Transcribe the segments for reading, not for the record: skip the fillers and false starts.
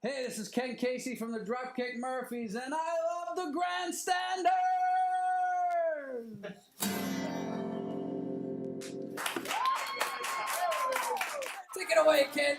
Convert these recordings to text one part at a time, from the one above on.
Hey, this is Ken Casey from the Dropkick Murphys, and I love the Grandstanders! Take it away, kid!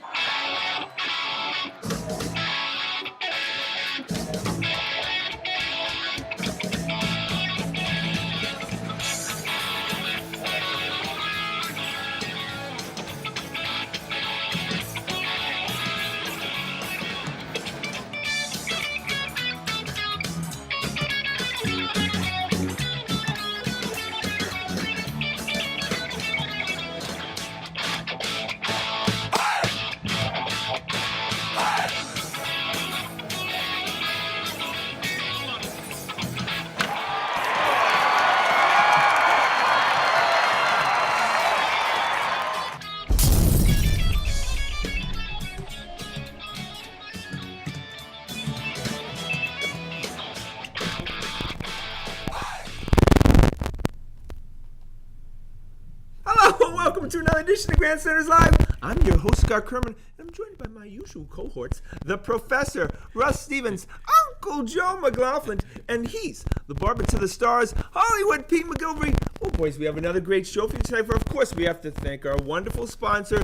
Hello, welcome to another edition of Grandstanders Live. I'm your host, Scott Kerman, and I'm joined by my usual cohorts, the Professor, Russ Stevens, Uncle Joe McLaughlin, and he's the barber to the stars, Hollywood Pete McGilvery. Oh, boys, we have another great show for you tonight. But of course, we have to thank our wonderful sponsor,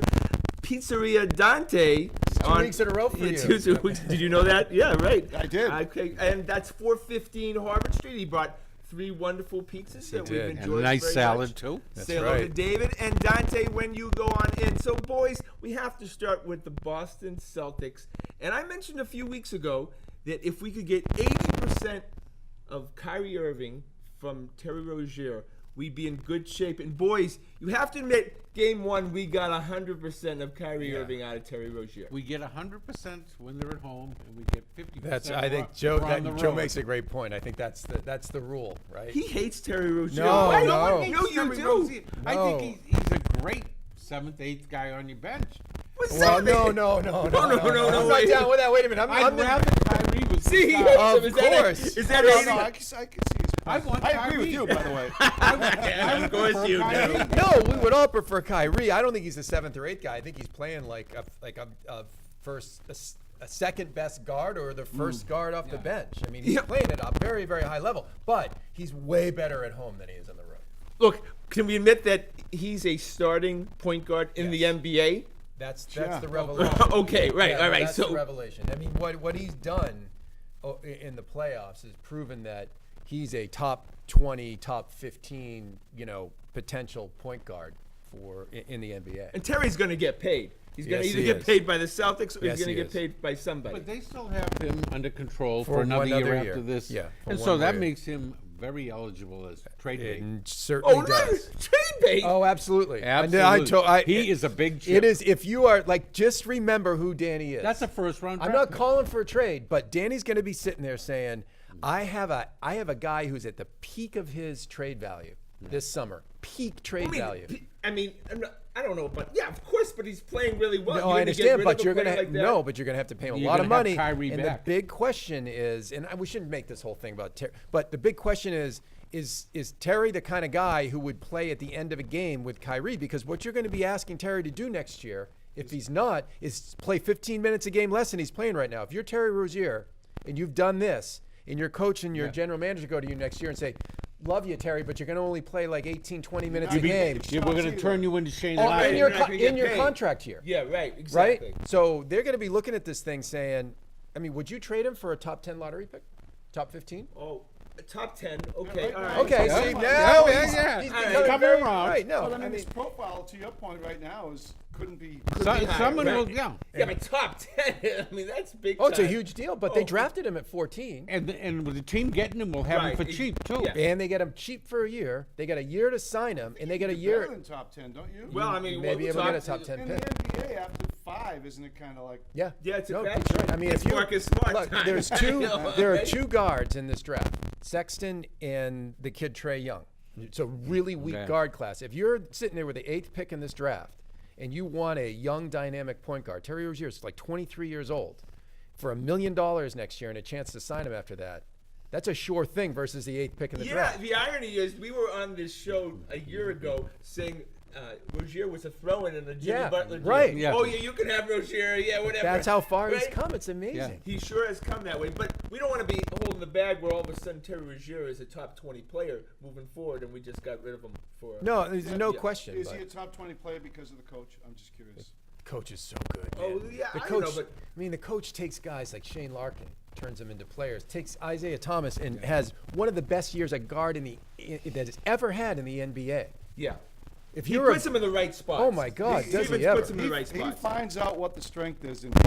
Pizzeria Dante. 2 weeks in a row for you. 2 weeks. Did you know that? Yeah, right. I did. Okay, and that's 415 Harvard Street. He brought 3 wonderful pizzas that we've did. enjoyed. And a nice very salad, much. too. That's Say hello to right. David and Dante when you go on in. So, boys, we have to start with the Boston Celtics. And I mentioned a few weeks ago that if we could get 80% of Kyrie Irving from Terry Rozier, we'd be in good shape. And, boys, you have to admit, Game 1, we got 100% of Kyrie Irving out of Terry Rozier. We get 100% when they're at home, and we get 50%. That's. I think Joe Joe makes a great point. I think that's the rule, right? He hates Terry Rozier. No, Why? no. No, you do. I No. think he's a great 7th, 8th guy on your bench. What's Well, that? no. No, I'm not wait. down with that. Wait a minute. I'd I'm rather Kyrie was See, he the hates star. him. Of course. Is that No, hating? I can see his point. I want I agree with Kyrie. you, by the way. Of course you do. No, we would all prefer Kyrie. I don't think he's the 7th or 8th guy. I think he's playing like a first, a second best guard or the first guard off the bench. I mean, he's Yeah. playing at a very, very high level. But he's way better at home than he is on the road. Look, can we admit that he's a starting point guard in the NBA? That's Yeah. the revelation. Okay, right, Yeah, all right. That's the So, revelation. I mean, what he's done in the playoffs is proven that he's a top 20, top 15, potential point guard in the NBA. and Terry's going to get paid. He's going to Yes, either he get is. paid by the Celtics or Yes, he's going he to get is. paid by somebody. But they still have him under control For for another one other year year. after this. Yeah, for and one so more that year. makes him very eligible as trade bait. It certainly Oh, no, does. trade bait. Oh, absolutely. Absolutely. He is a big chip. It is. If you are just remember who Danny is. That's a first-round I'm draft not pick. calling for a trade, but Danny's going to be sitting there saying, I have a guy who's at the peak of his trade value this summer. Peak trade value. I don't know, but yeah, of course, but he's playing really well. No, You're I gonna get understand, rid but of a you're gonna player like that? but you're gonna have to pay him a You're lot of gonna have money. Kyrie and back. the big question is, and we shouldn't make this whole thing about Terry, but the big question is Terry the kind of guy who would play at the end of a game with Kyrie? Because what you're going to be asking Terry to do next year, if he's not, is play 15 minutes a game less than he's playing right now. If you're Terry Rozier and you've done this, and your coach and your general manager go to you next year and say, love you, Terry, but you're going to only play like 18, 20 minutes a game. Yeah, we're going to turn you into Shane Oh, Larry. in you're your not gonna get in your paid. contract year. Yeah, right, Right? exactly. So they're going to be looking at this thing saying, I mean, would you trade him for a top 10 lottery pick? Top 15? Oh, top 10. Okay, right all now- right. Okay, Yeah. see, Yeah, now yeah, he's, yeah. he's All right. becoming Coming very, around. right, no, Well, I mean, his profile, to your point right now, couldn't be. Someone Right. will, yeah. Yeah, but top 10, I mean, that's big oh, it's a time. huge deal, but they Oh. drafted him at 14. And with the team getting him, we'll have Right. him for cheap, too. Yeah. And they get him cheap for a year. They got a year to sign him, and they got a Better year. than top 10, don't you? Well, I mean, You may be we'll able to get a talk- top 10 in pick. the NBA, after 5, isn't it kind of like? Yeah, Yeah, it's a no, fact. that's right. I mean, It's if you Marcus Smart look, time. there's You two. know, There are right? 2 guards in this draft: Sexton and the kid Trey Young. It's a really weak Okay. guard class. If you're sitting there with the 8th pick in this draft, and you want a young, dynamic point guard, Terry Rozier is like 23 years old, for $1 million next year and a chance to sign him after that. That's a sure thing versus the 8th pick in the Yeah, draft. the irony is we were on this show a year ago saying Rozier was a throw-in and a Jimmy Yeah, Butler deal. right. Yeah. Oh, yeah, you can have Rozier. Yeah, whatever. That's how far he's Right? come. It's amazing. Yeah. He sure has come that way. But we don't want to be holding the bag where all of a sudden Terry Rozier is a top 20 player moving forward, and we just got rid of him for. No, there's no Yeah. question. Is but he a top 20 player because of the coach? I'm just curious. coach is so good. Oh, man. yeah, the I coach. don't know, but- I mean, the coach takes guys like Shane Larkin, turns them into players. Takes Isaiah Thomas and has one of the best years a guard that has ever had in the NBA. Yeah. If He you're puts him in the right spots. Oh, my God, does Stevens he ever? puts him in the right He spots. finds out what the strength is and he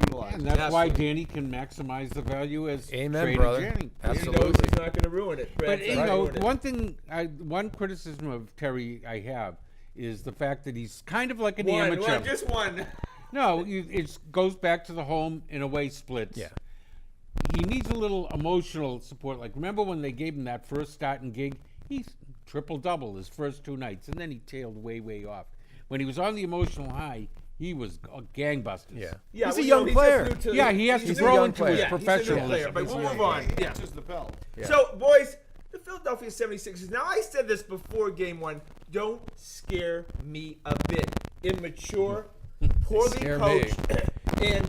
utilizes And it. that's why Absolutely. Danny can maximize the value as Amen, traded brother. Jennings. He knows Absolutely. he's not going to ruin it. But Brad's you not know, gonna ruin it. one criticism of Terry I have is the fact that he's kind of like an One, amateur. just one. No, it goes back to the home and away splits. Yeah. He needs a little emotional support. Like, remember when they gave him that first starting gig? He triple-double his first 2 nights, and then he tailed way, way off. When he was on the emotional high, he was gangbusters. Yeah. Yeah, he's well, a you know, young he's player. just new to- Yeah, he has he's to a grow young into player. his Yeah, he's a new professionalism. player, but He's we'll a- move on. He Yeah. answers the bell. So, boys, the Philadelphia 76ers. Now, I said this before Game 1. Don't scare me a bit. Immature, poorly Scare me. coached, and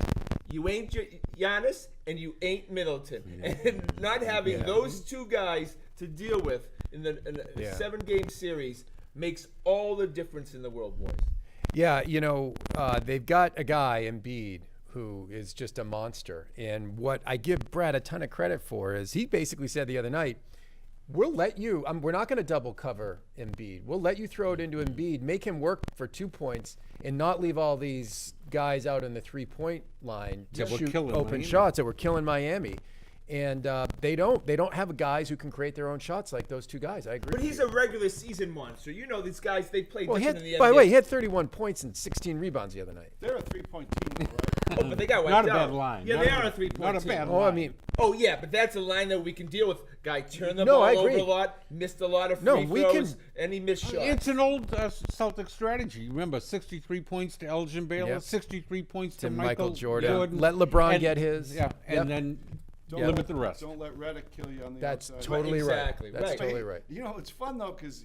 you ain't Giannis and you ain't Middleton. And not having those two guys to deal with in the Yeah. 7-game series makes all the difference in the world, boys. Yeah, you know, they've got a guy, Embiid, who is just a monster. And what I give Brad a ton of credit for is he basically said the other night, we'll let you, we're not going to double cover Embiid. We'll let you throw it into Embiid, make him work for 2 points, and not leave all these guys out in the 3-point line to That were shoot killing open Miami. shots that were killing Miami. And they don't have guys who can create their own shots like those two guys. I agree. But with he's you. a regular season monster. You know these guys, they play Well, he different had, in the NBA. by the way, he had 31 points and 16 rebounds the other night. They're a 3-point team, though, right? Oh, but they got wiped Not a out. bad line. Yeah, Not they a are a bad- 3-point not a team. bad Oh, I line. mean, Oh, yeah, but that's a line that we can deal with. Guy turned the No, ball I over agree. a lot, missed a lot of No, free we throws, can- and he missed shots. It's an old Celtic strategy. Remember, 63 points to Elgin Baylor, Yep. 63 points to to Michael Jordan. Jordan. Let LeBron And- get his. Yeah, and Yep. then Don't limit let- the rest. Don't let Reddick kill you on the That's outside. totally Exactly, right. That's right. totally right. You know, it's fun, though, because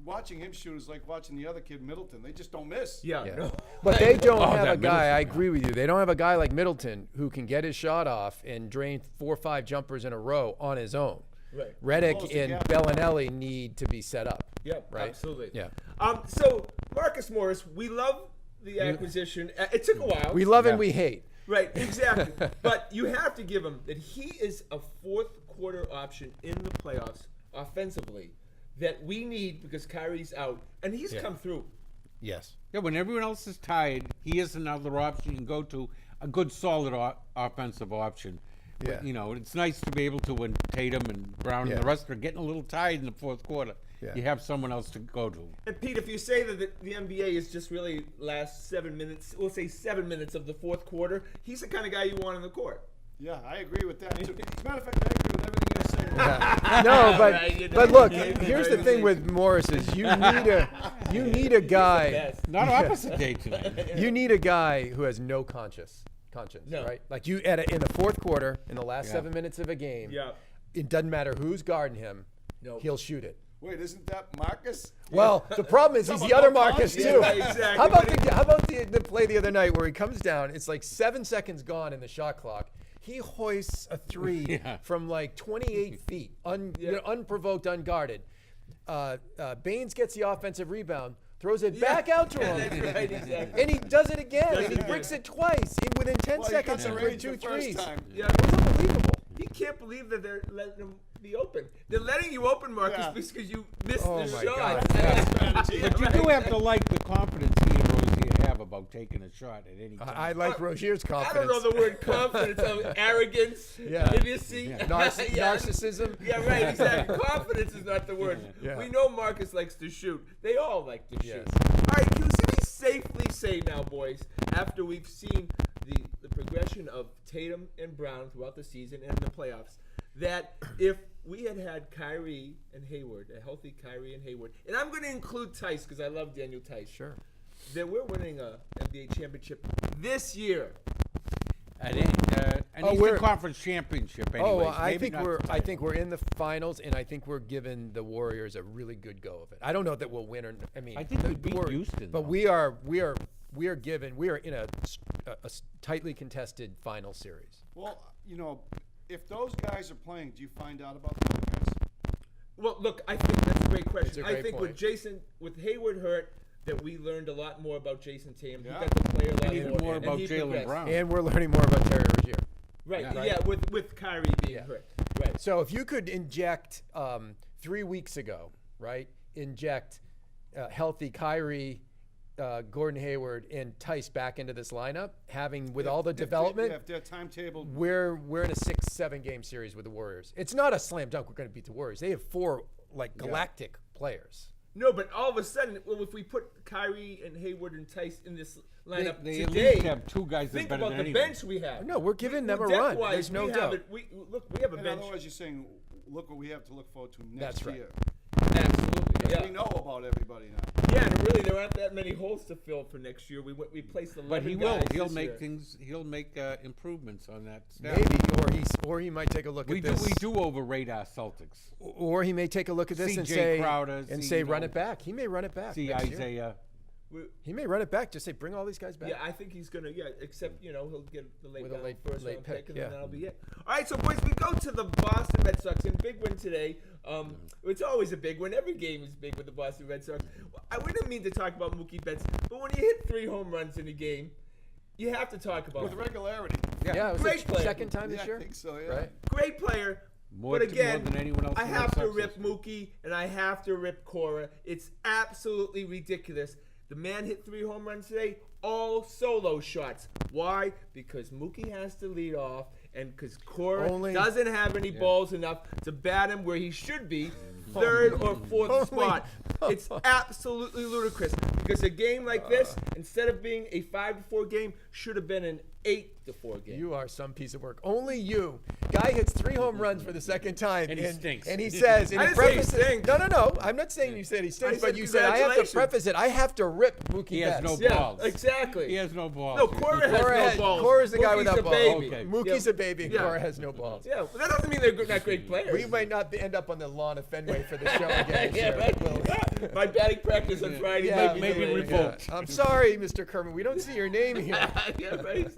watching him shoot is like watching the other kid, Middleton. They just don't miss. Yeah, Yeah. no. But they don't Oh, have that a guy, Middleton I guy. agree with you. They don't have a guy like Middleton who can get his shot off and drain 4 or 5 jumpers in a row on his own. Right. Reddick Close the and gap. Bellinelli need to be set up. Yep, Right? absolutely. Yeah. So, Marcus Morris, we love the acquisition. It took a while. We love Yeah. and we hate. Right, exactly. But you have to give him that he is a fourth-quarter option in the playoffs offensively that we need because Kyrie's out, and he's come through. Yes. Yeah, when everyone else is tired, he is another option you can go to, a good, solid offensive option. But, Yeah. you know, it's nice to be able to, when Tatum and Brown Yeah. and the rest are getting a little tired in the fourth quarter, Yeah. you have someone else to go to. And Pete, if you say that the NBA is just really last 7 minutes, we'll say 7 minutes of the fourth quarter, he's the kind of guy you want on the court. Yeah, I agree with that, too. As a matter of fact, I agree with everything you're saying. No, but Right, you know, but look, yeah, here's the right. thing with Morris is you need a guy. Yes. Not opposite day tonight. You need a guy who has no conscience, No. right? Like you in the fourth quarter, in the last Yeah. 7 minutes of a game. Yeah. It doesn't matter who's guarding him. Nope. He'll shoot it. Wait, isn't that Marcus? Well, the problem is he's the other Marcus Yeah, too. right, exactly. How about the play the other night where he comes down? It's like 7 seconds gone in the shot clock. He hoists a 3 Yeah. from like 28 feet, unprovoked, unguarded. Baines gets the offensive rebound, throws it back out to him, That's right, exactly. and he does it again, Does and it he again. bricks it twice within 10 Well, seconds. he He got threw the 2 range the first threes. time. Yeah. It was unbelievable. He can't believe that they're letting him be open. They're letting you open, Marcus, Yeah. because you missed Oh the my shot. God. But you do have to like the confidence he and Rozier have about taking a shot at any time. I like Rozier's I confidence. don't know the word confidence, arrogance, Yeah. idiocy, Narcissism. Yeah, right, exactly. Confidence is not the word. Yeah. We know Marcus likes to shoot. They all like to shoot. Yes. All right, can we safely say now, boys, after we've seen the progression of Tatum and Brown throughout the season and the playoffs, that if we had Kyrie and Hayward, a healthy Kyrie and Hayward, and I'm going to include Tice because I love Daniel Tice. Sure. That we're winning a NBA championship this year. At any Eastern Conference championship. Anyways. Oh, well, I Maybe think not we're the I title. think we're in the finals, and I think we're giving the Warriors a really good go of it. I don't know that we'll win or I mean, I think the we beat Warriors- Houston, but though. we are in a tightly contested final series. Well, you know, if those guys are playing, do you find out about the other guys? Well, look, I think that's a great It's question. a I great think point. with Hayward hurt, that we learned a lot more about Jason Tatum. Yeah. He got to play a lot And even more and about he Jaylen progressed. Brown. And we're learning more about Terry Rozier. Right, Yeah. yeah, with Kyrie being Yeah. hurt. Right. So if you could inject 3 weeks ago, right? Inject healthy Kyrie, Gordon Hayward, and Tice back into this lineup, having with all the development. If they're timetabled. We're in a 6-7 game series with the Warriors. It's not a slam dunk. We're going to beat the Warriors. They have 4 galactic players. No, but all of a sudden, well, if we put Kyrie and Hayward and Tice in this lineup They at today, least have two guys that are think better about than the anyone. bench we have. No, we're giving them a Depth-wise, run. There's no we doubt. have we have a In bench. other words, you're saying, look what we have to look forward to next That's right. year. Absolutely, yeah. We know about everybody now. Yeah, and really, there aren't that many holes to fill for next year. We placed 11 But he will. guys He'll this make year. things. He'll make improvements on that staff. Maybe, or he might take a look We at do. this. We do overrate our Celtics. Or he may take a look at this and C.J. say, Crowder, see, you run know, it back. He may run it back. See next year. Isaiah. He may run it back. Just say, bring all these guys back. Yeah, I think he's gonna. Yeah, except he'll get the late With a round, late- first late round pick, and yeah. then that'll be it. All right, so boys, we go to the Boston Red Sox and big win today. It's always a big win. Every game is big with the Boston Red Sox. I wouldn't mean to talk about Mookie Betts, but when you hit 3 home runs in a game, you have to talk about With it. regularity. Yeah, it was Great the player. second time Yeah, this I year. think so, yeah. Right? Great player. More But again, more than anyone else. I in the have to Red Sox rip history. Mookie and I have to rip Cora. It's absolutely ridiculous. The man hit 3 home runs today, all solo shots. Why? Because Mookie has to lead off and because Cora Only- doesn't have any balls enough to bat him where he should be, third or fourth spot. It's absolutely ludicrous because a game like this, instead of being a 5-4 game, should have been an 8-4 game. You are some piece of work. Only you. Guy hits 3 home runs for the second time. And he stinks. And he says, and I he didn't say he prefaces it. stinks. No. I'm not saying you said he stinks, I but said you said, I have to congratulations. preface it. I have to rip Mookie He has Betts. no Yeah, balls. exactly. He has no balls. No, Cora has Cora no has- balls. Cora's the guy Mookie's without a balls. baby. Okay. Mookie's a baby, and Yeah. Cora has no balls. Yeah, well, that doesn't mean they're not great players. We might not end up on the lawn of Fenway for the show again. Yeah, sir. right. We'll- Yeah. My batting practice on Friday Yeah, might be maybe delayed. revoked. I'm sorry, Mr. Kerman. We don't see your name here. Yeah, right.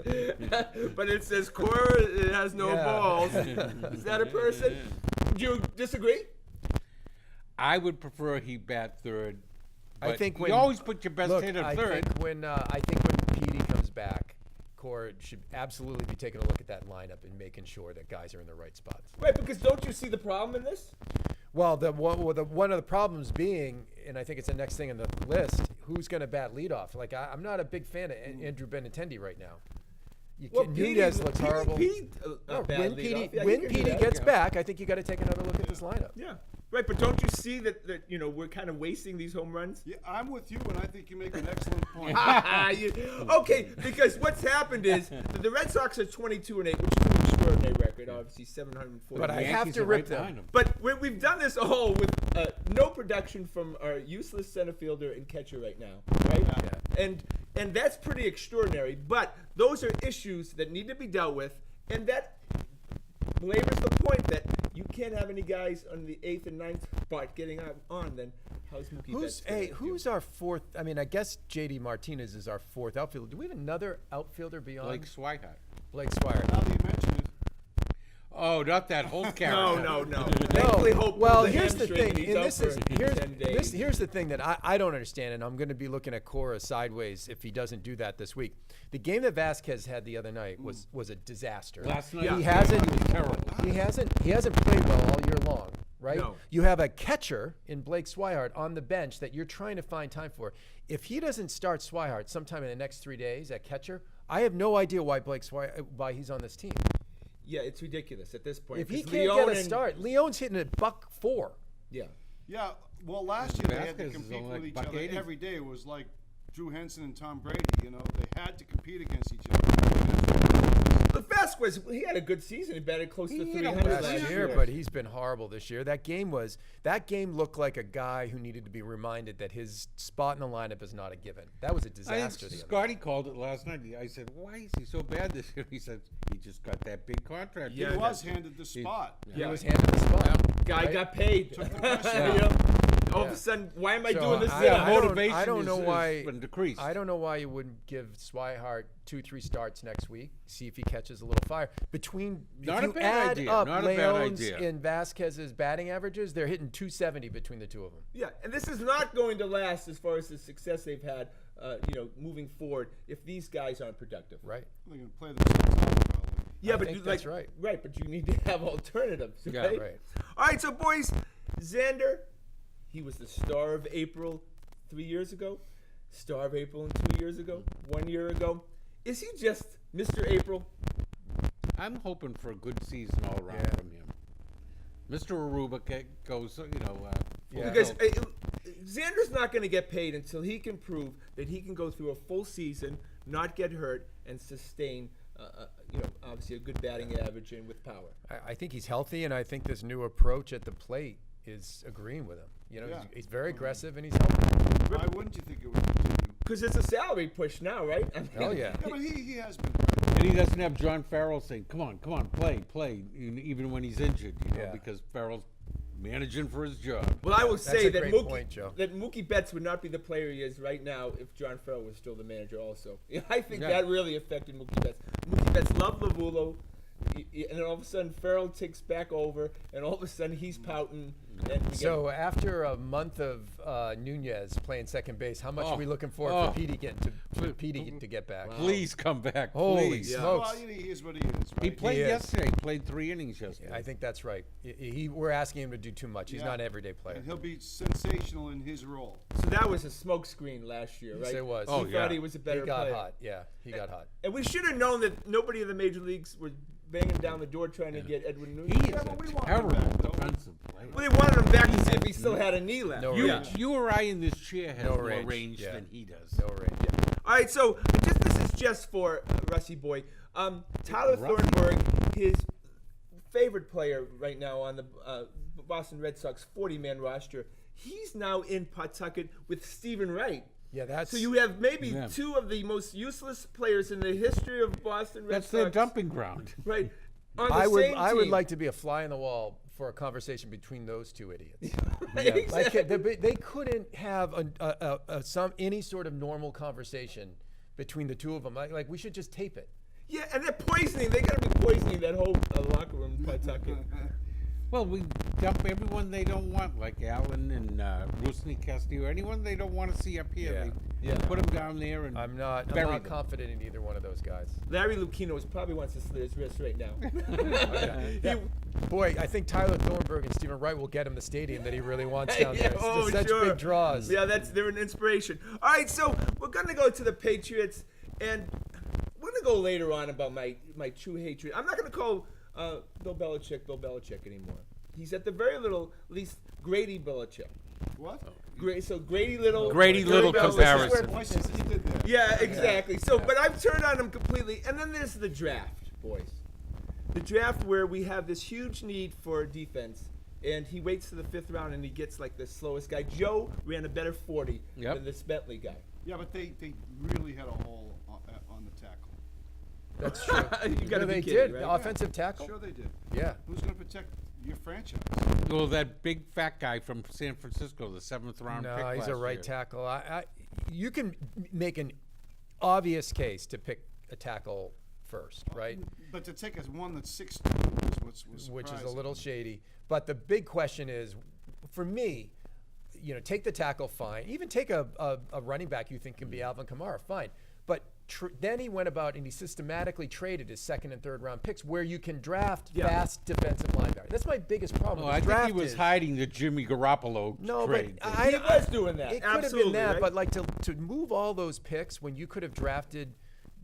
But it says Cora has no Yeah. balls. Is that a person? Do you disagree? I would prefer he bat third. I but think you when always put your best look, hitter I third. think when Petey comes back, Cora should absolutely be taking a look at that lineup and making sure that guys are in the right spots. Right, because don't you see the problem in this? Well, one of the problems being, and I think it's the next thing on the list, who's going to bat leadoff? Like I'm not a big fan of Andrew Benintendi right now. Nunez looks horrible. No, when Petey gets back, I think you got to take another look at this lineup. Yeah. Right, but don't you see that we're kind of wasting these home runs? Yeah, I'm with you, and I think you make an excellent point. Okay, because what's happened is the Red Sox are 22-8, which is an extraordinary record, obviously 740. But I Yankees have to are rip right them. behind him. But we've done this all with no production from our useless center fielder and catcher right now, right? Yeah. And that's pretty extraordinary. But those are issues that need to be dealt with, and that belabors the point that you can't have any guys on the 8th and 9th spot getting on. Then how's Mookie Betts? Who's our fourth? I mean, I guess JD Martinez is our fourth outfielder. Do we have another outfielder beyond Blake Swihart. Blake Swire? Now that you mention it, Oh, not that whole character. No. No. Thankfully, Hope Well, pulled the here's the hamstring thing, and he's and out this is for 10 days. here's the thing that I don't understand, and I'm going to be looking at Cora sideways if he doesn't do that this week. The game that Vasquez had the other night was a disaster. Last night he hasn't was terrible. He hasn't played well all year long, right? No. You have a catcher in Blake Swihart on the bench that you're trying to find time for. If he doesn't start Swihart sometime in the next 3 days at catcher, I have no idea why why he's on this team. Yeah, it's ridiculous at this point. If he 'cause can't Leon get a and- start, Leon's hitting a $104. Yeah. yeah. Well, last year they had to Vasquez is compete only with like each buck other 80. every day. It was like Drew Henson and Tom Brady. They had to compete against each other. The Vasquez, he had a good season. He batted close to He had 300 almost last year, but he's been horrible this year. That game looked like a guy who needed to be reminded that his spot in the lineup is not a given. That was a I think disaster. The other Scotty called it last night. I said, "Why is he so bad this year?" He said, "He just got that big contract." Yeah, He was handed the spot. He was handed the spot. Guy right? got paid. Took the pressure You off. know? All of Yeah. a sudden, why am I So doing this? I- sit-up? I don't- motivation I don't know is why. been decreased. I don't know why you wouldn't give Swihart 2-3 starts next week. See if he catches a little fire. Between Not if a you bad add idea, up not a bad Leon's idea. and Vasquez's batting averages, they're hitting 270 between the two of them. Yeah, and this is not going to last as far as the success they've had, moving forward if these guys aren't productive. Right. They're going to play themselves out, probably. Yeah, I but think you, that's like, right. Right, but you need to have alternatives. Yeah, Right? right. All right, so boys, Xander, he was the star of April 3 years ago, star of April 2 years ago, 1 year ago. Is he just Mr. April? I'm hoping for a good season all around Yeah. from him. Mr. Aruba goes, full Yeah. Because tilt. Xander's not going to get paid until he can prove that he can go through a full season, not get hurt, and sustain, obviously a good batting average and with power. I think he's healthy, and I think this new approach at the plate is agreeing with him. Yeah. He's very aggressive, and he's healthy. Why wouldn't you think it would continue? Because it's a salary push now, right? I mean, Hell yeah. Yeah, but he has been. And he doesn't have John Farrell saying, come on, play, even when he's injured, Yeah. because Farrell's managing for his job. Well, I will say a that great point, Joe. Mookie Betts would not be the player he is right now if John Farrell was still the manager also. I think Yeah. that really affected Mookie Betts. Mookie Betts loved Lavulo, and then all of a sudden Farrell takes back over, and all of a sudden he's pouting. And we So after a month of Nunez playing second base, how much are we looking for Petey to get back? Please come back, Holy please. smokes. Well, he is what he is, right? He played He is. yesterday. He played 3 innings yesterday. I think that's right. We're asking him to do too much. He's Yeah. not an everyday player. And he'll be sensational in his role. so that was a smokescreen last year, right? Yes, it was. Oh, He yeah. thought he was a better He got player. hot. Yeah, he got hot. And we should have known that nobody in the major leagues was banging down the door trying to get Edwin Nunez. He is Yeah, but we a want him terrible back, though. defensive player. Well, they wanted him back to see if he still had a knee left. No You, range. you or I in this chair has No more range, range yeah. than he does. No range. All right, so this is just for Rusty Boy. Tyler Rusty. Thornburg, his favorite player right now on the Boston Red Sox 40-man roster, he's now in Pawtucket with Stephen Wright. Yeah, that's So you have maybe Yeah. two of the most useless players in the history of Boston Red That's Sox. their dumping ground. Right. On the I would same would team. like to be a fly on the wall for a conversation between those two idiots. Exactly. Like they couldn't have any sort of normal conversation between the two of them. Like we should just tape it. Yeah, and they're poisoning. They got to be poisoning that whole locker room in Pawtucket. Well, we dump everyone they don't want, like Allen and Rusney Castillo, anyone they don't want to see up here. Yeah. They Yeah. put them down there and I'm not bury them. confident in either one of those guys. Larry Lucchino probably wants to slit his wrist right now. Yeah. Boy, I think Tyler Thornburg and Stephen Wright will get him the stadium that he really wants down there. It's just such sure. big draws. Yeah, they're an inspiration. All right, so we're gonna go to the Patriots, and we're gonna go later on about my true hatred. I'm not gonna call Bill Belichick anymore. He's at the very least Grady Belichick. What? So Grady Little. Grady Little Belichick. comparison. Voices he did there. Yeah, exactly. So, but I've turned on him completely. And then there's the draft, boys. The draft where we have this huge need for defense, and he waits to the 5th round and he gets like the slowest guy. Joe ran a better 40 Yep. than this Bentley guy. Yeah, but they really had a hole on the tackle. That's true. You gotta be they kidding, did right? offensive tackle. Sure they did. Yeah. Who's going to protect your franchise? Well, that big fat guy from San Francisco, the 7th round pick No, he's last a right year. tackle. You can make an obvious case to pick a tackle first, right? But to take as one that's 6'2" was Which is a surprising. little shady. But the big question is, for me, take the tackle, fine. Even take a running back you think can be Alvin Kamara, fine. But then he went about and he systematically traded his 2nd and 3rd round picks where you can draft fast defensive linebacker. That's my biggest problem. Oh, with I the think draft he was is- hiding the Jimmy Garoppolo No, trade. but He was doing that. It could have Absolutely, been that, right? but like to move all those picks when you could have drafted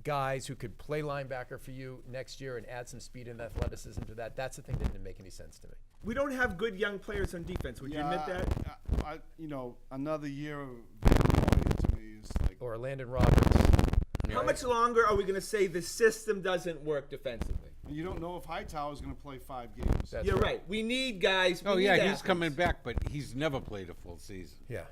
guys who could play linebacker for you next year and add some speed and athleticism to that. That's the thing that didn't make any sense to me. We don't have good young players on defense. Would you admit that? Another year of Van Noy to me is like. Or Landon Roberts. How much longer are we going to say the system doesn't work defensively? And you don't know if Hightower's going to play 5 games. That's You're right. We need guys. Oh, we need yeah, he's athletes. coming back, but he's never played a full season. Yeah.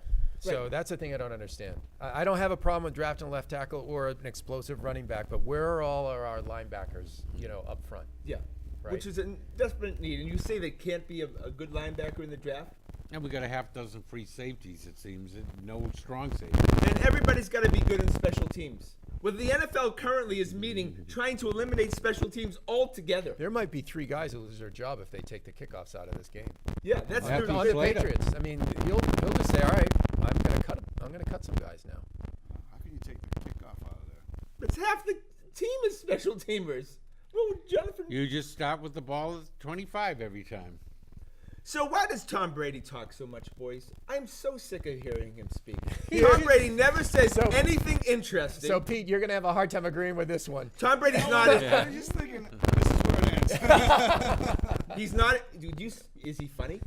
So that's the thing I don't understand. I don't have a problem with drafting a left tackle or an explosive running back, but where are all our linebackers, up front? Yeah. Right. Which is a desperate need. And you say there can't be a good linebacker in the draft? And we got a half dozen free safeties, it seems, and no strong safety. Then everybody's got to be good in special teams. Well, the NFL currently is meeting, trying to eliminate special teams altogether. There might be 3 guys who lose their job if they take the kickoffs out of this game. Yeah, that's Well, true. On the Slater. Patriots, I mean, he'll just say, all right, I'm gonna cut some guys now. How can you take the kickoff out of there? It's half the team is special teamers. Well, Jonathan. You just start with the ball at 25 every time. So why does Tom Brady talk so much, boys? I'm so sick of hearing him speak. Tom Brady never says So- anything interesting. So Pete, you're gonna have a hard time agreeing with this one. Tom Brady's not. I'm just thinking, this is where it ends. He's not. Is he funny?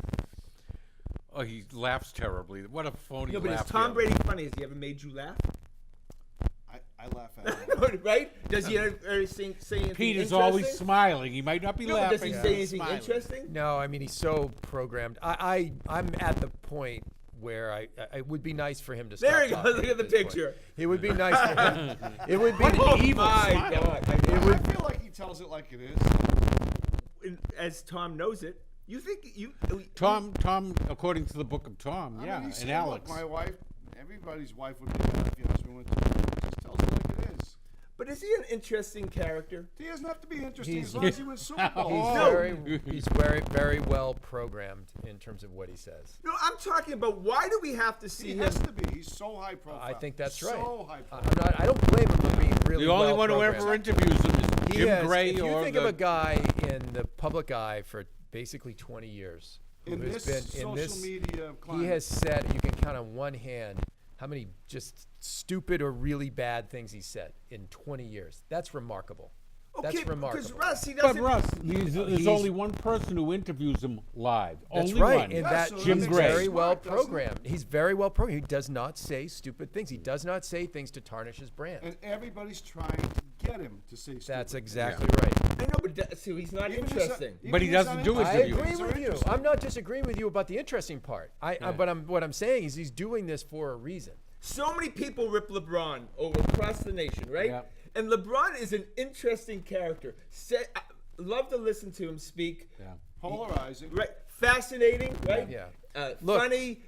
Oh, he laughs terribly. What a phony No, but is laugh. Tom the other- Brady funny? Has he ever made you laugh? I laugh at it. Right? Does he ever say anything Pete is interesting? always smiling. He might not be No, but laughing. does he but say he's anything smiling. interesting? No, I mean he's so programmed. I'm at the point where it would be nice for him to stop There he goes. talking Look at the this point. picture. It would be nice for him. It would be Oh evil. my smile. God! I feel like he tells it like it is. As Tom knows it, you think you? Tom, according to the book of Tom, I yeah, mean, he and said, Alex. Look, my wife, everybody's wife would be happy if your husband went to war. He just tells it like it is. But is he an interesting character? He doesn't have to be interesting He's- as long as he wins Super Bowl. He's very very well programmed in terms of what he says. No, I'm talking about why do we have to see He him? has to be. He's so high profile. I think that's right. So high I'm profile. not, I don't blame him for being really The only well one who programmed. ever interviews him is He Jim has- Gray if you or think of a guy in the public eye for basically 20 years, who In has this been in social this, media he climate. has said, you can count on one hand how many just stupid or really bad things he said in 20 years. That's remarkable. Okay, That's because remarkable. Russ, he But doesn't. Russ, there's he's- only one person who interviews him live. That's only right, one. and Yeah, that so Jim he's Gray. very well Smart, doesn't he? programmed. He's very well programmed. He does not say stupid things. He does not say things to tarnish his brand. And everybody's trying to get him to say stupid. That's things. exactly right. I know, but so he's not Even his- interesting. even But he his doesn't do his I interviews. agree interviews are with you. interesting. I'm not disagreeing with you about the interesting part. But what I'm saying is he's doing this for a reason. So many people rip LeBron over across the nation, right? Yeah. And LeBron is an interesting character. I love to listen to him speak. Yeah. Polarizing. Right, fascinating, right? Yeah. Funny.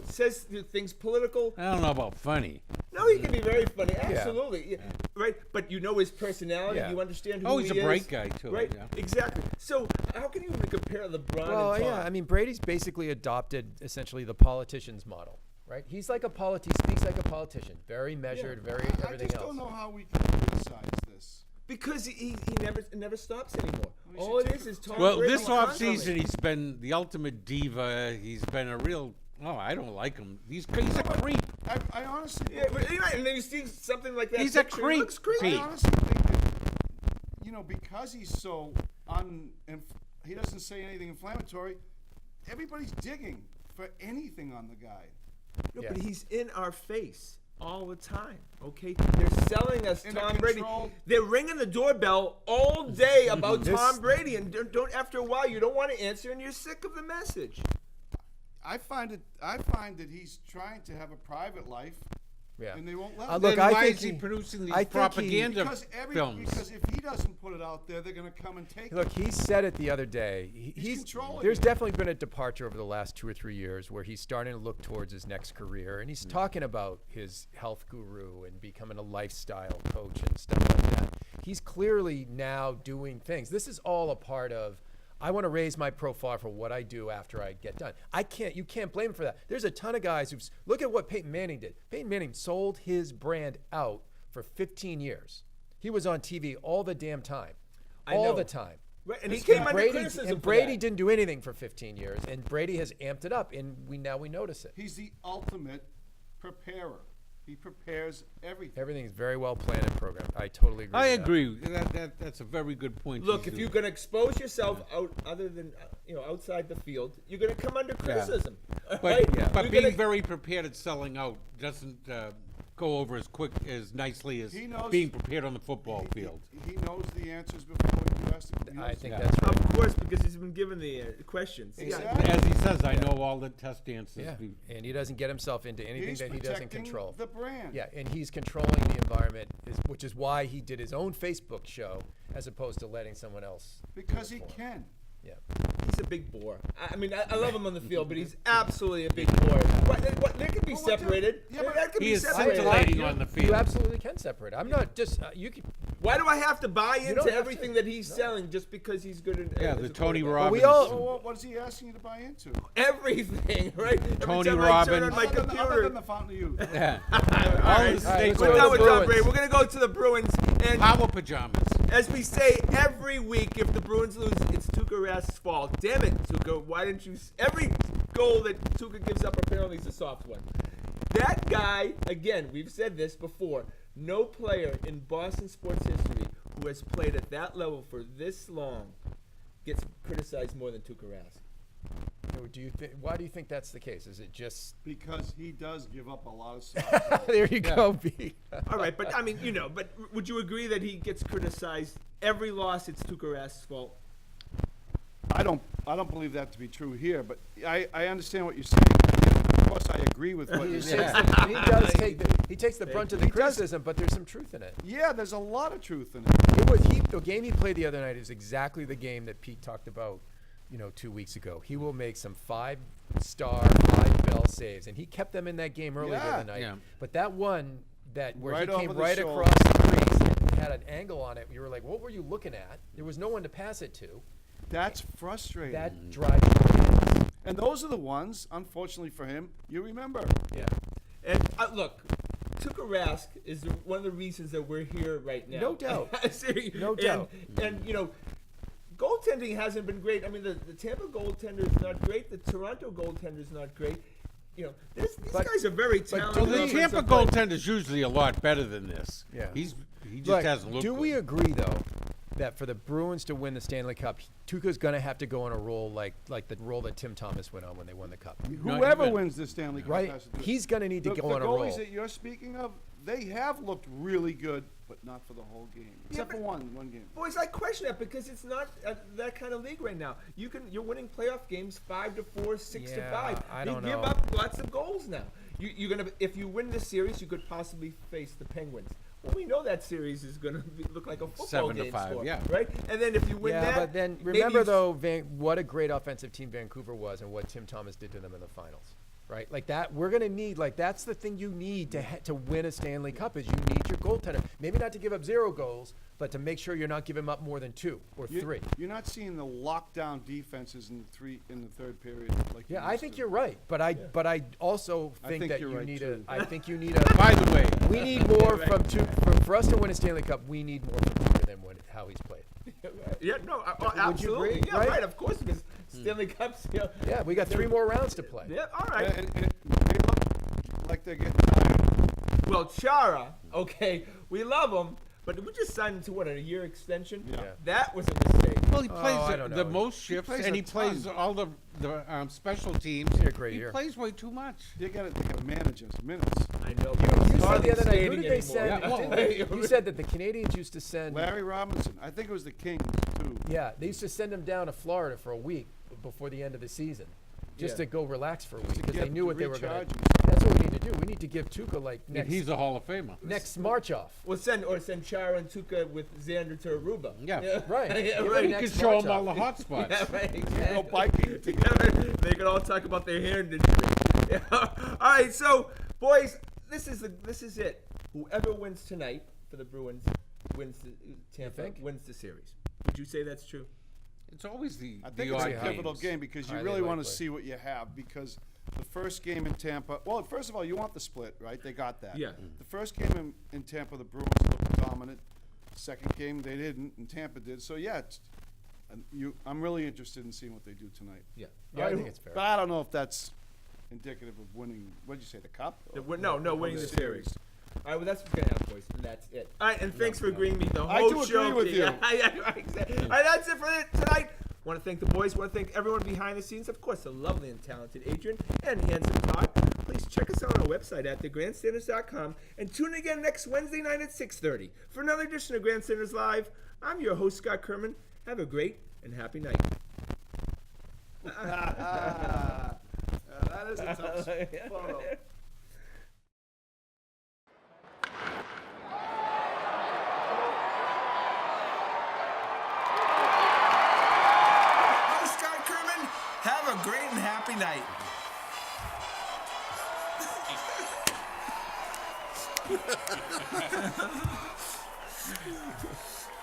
Says things political. I don't know about funny. No, he can be very funny. Absolutely, yeah. Right. But you know his personality. Yeah. You understand who Oh, he he's is. a bright guy, too, Right. yeah. Exactly. So how can you even compare LeBron Well, and Tom? yeah. I mean, Brady's basically adopted essentially the politician's model, right? He's like he speaks like a politician, very measured, very I everything just else. don't know how we can criticize this. Because he never stops anymore. We All should it take is a- is Tom Well, Brady this off constantly. season, he's been the ultimate diva. He's been a real. Oh, I don't like him. He's a creep. I honestly Yeah, but you're right. And then you see something like that. He's a picture, it creep, looks creepy. Pete. I honestly think that, because he's so he doesn't say anything inflammatory, everybody's digging for anything on the guy. No, Yeah. but he's in our face all the time. Okay, they're selling us In a Tom Brady. controlled- They're ringing the doorbell all day about This- Tom Brady, and don't. After a while, you don't want to answer, and you're sick of the message. I find that he's trying to have a private life, Yeah. and they won't let Uh, him. look, Then I why think is he he- producing these I think he- propaganda films? Because if he doesn't put it out there, they're going to come and take Look, it. he said it the other day. He's controlling There's it. definitely been a departure over the last 2 or 3 years where he's starting to look towards his next career, and he's talking about his health guru and becoming a lifestyle coach and stuff like that. He's clearly now doing things. This is all a part of, I want to raise my profile for what I do after I get done. You can't blame him for that. There's a ton of guys look at what Peyton Manning did. Peyton Manning sold his brand out for 15 years. He was on TV all the damn time. I All know. the time. Right, and he came under criticism And for Brady that. didn't do anything for 15 years, and Brady has amped it up, and we notice it. He's the ultimate preparer. He prepares everything. Everything is very well planned and programmed. I totally agree. I with that. agree. That's a very good point. Look, he's if you're doing. going to expose yourself out, other than outside the field, you're going to come under criticism. But, right? but You're being gonna- very prepared at selling out doesn't go over as nicely as He knows- being prepared on the football field. He knows the answers before you ask ask the I think Yeah. that's right. Of course, because he's been given the questions. Exactly. As he says, I know all the test answers. Yeah, and he doesn't get himself into anything He's that he doesn't protecting control. the brand. Yeah, and he's controlling the environment, which is why he did his own Facebook show as opposed to letting someone else. Because he do it for him. can. Yeah. He's a big bore. I mean, I love him on the field, but he's absolutely a big bore. They can be Well, what separated. yeah, but That can He be is separated. scintillating on the You field. absolutely can separate. I'm not just you can. Why do I have to buy don't into have everything to. that he's selling just because he's good at Yeah, as the a Tony quarterback? Robbins. we all- So what is he asking you to buy into? Everything, right? Tony Every time I turn on Robbins. my Other computer. than the Fountain of Youth. Yeah. All right. All the let's states go We're to done the with Tom Bruins. Brady. We're going to go to the Bruins. And Power pajamas. as we say every week, if the Bruins lose, it's Tuukka Rask's fault. Damn it, Tuukka. Why didn't you? Every goal that Tuukka gives up apparently is a soft one. That guy, again, we've said this before, no player in Boston sports history who has played at that level for this long gets criticized more than Tuukka Rask. Why do you think that's the case? Is it just Because he does give up a lot of stuff. there you go, B? All right, but I mean, but would you agree that he gets criticized every loss? It's Tuukka Rask's fault. I don't believe that to be true here, but I understand what you're saying. Of course, I agree with what you're saying. He takes the brunt of the He does. criticism, but there's some truth in it. Yeah, there's a lot of truth in it. The game he played the other night is exactly the game that Pete talked about, 2 weeks ago. He will make some 5-star, 5-bell saves, and he kept them in that game early the Yeah. other night. Yeah. But that one where Right he came over the right shoulder. across the crease and had an angle on it, you were like, what were you looking at? There was no one to pass it to. That's frustrating. That drives you nuts. And those are the ones, unfortunately for him, you remember. Yeah. And look, Tuukka Rask is one of the reasons that we're here right now. No doubt. No And- doubt. And goaltending hasn't been great. I mean, the Tampa goaltender is not great. The Toronto goaltender is not great. These But- guys are very but talented. Well, the we- Tampa offensive players. goaltender's usually a lot better than this. Yeah. He just Look, hasn't looked do good. we agree, though, that for the Bruins to win the Stanley Cup, Tuukka's going to have to go on a roll like the roll that Tim Thomas went on when they won the Cup? Whoever even. wins the Stanley Cup Right? has to do it. He's going to need to The go on a roll. goalies that you're speaking of, they have looked really good, but not for the whole game. Except for one game. Boys, I question that because it's not that kind of league right now. You're winning playoff games 5-4, 6-5. Yeah, I don't You give know. up lots of goals now. You're gonna if you win this series, you could possibly face the Penguins. Well, we know that series is gonna look like a football 7-5, game score, yeah. right? And then if you win Yeah, that, but then maybe remember, you- though, what a great offensive team Vancouver was and what Tim Thomas did to them in the finals. Right, like that. We're gonna need that's the thing you need to win a Stanley Cup is you need your goaltender. Maybe not to give up 0 goals, but to make sure you're not giving up more than 2 or 3. You're not seeing the lockdown defenses in the third period. Like you Yeah, I used think to. you're right, but I also I think think that you're you right, need too. I think you need a. By the way, We need more right. for us to win a Stanley Cup. We need more from Tuukka than how he's played. yeah, no, Would you absolutely, agree? yeah, Right? right, of course, because Stanley Cups, Yeah, we got 3 more rounds to play. yeah, all right. And they look like they're getting tired. Well, Chara, okay, we love him, but we just signed him to what, a year extension? Yeah. That was a mistake. well, he plays I don't the know. most shifts, plays and a he plays ton. all the special teams. He had a great He year. plays way too much. They got to manage his minutes. I know. You said the other night, who did they send? Yeah, well, didn't they- you said that the Canadians used to send. Larry Robinson. I think it was the Kings too. Yeah, they used to send him down to Florida for a week before the end of the season, just Yeah. to go relax for a week to because they get- knew to what they were going recharge to. himself. That's what we need to do. We need to give Tuukka like And he's a Hall of Famer. next March off. Well, send Chara and Tuukka with Xander to Aruba. Yeah. Right. yeah, Give right. him He next can show March him all off. the hot spots. Yeah, right, Go exactly. biking together. They could all talk about their hand injury. Yeah. All right, so boys, this is it. Whoever wins tonight for the Bruins wins Tampa think? wins the series. Would you say that's true? It's always the I think the it's odd a pivotal games. game because you Highly really want to likely. see what you have because the first game in Tampa. Well, first of all, you want the split, right? They got that. Yeah. The first game in Tampa, the Bruins looked dominant. Second game, they didn't, and Tampa did. So yeah, I'm really interested in seeing what they do tonight. Yeah. Yeah, I think it's fair. But I don't know if that's indicative of winning. What did you say? The cup? No, winning the series. All right, well, that's what's going to happen, boys. And that's it. All right, and thanks for agreeing with me the I whole do show. agree with you. Yeah, right, exactly. All right, that's it for tonight. Want to thank the boys. Want to thank everyone behind the scenes. Of course, the lovely and talented Adrian and Hanson Pod. Please check us out on our website at thegrandstanders.com and tune in again next Wednesday night at 6:30 for another edition of Grandstanders Live. I'm your host, Scott Kerman. Have a great and happy night. That is a tough photo. I'm Scott Kerman. Have a great and happy night.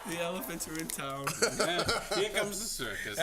The elephants are in town. Here comes the circus.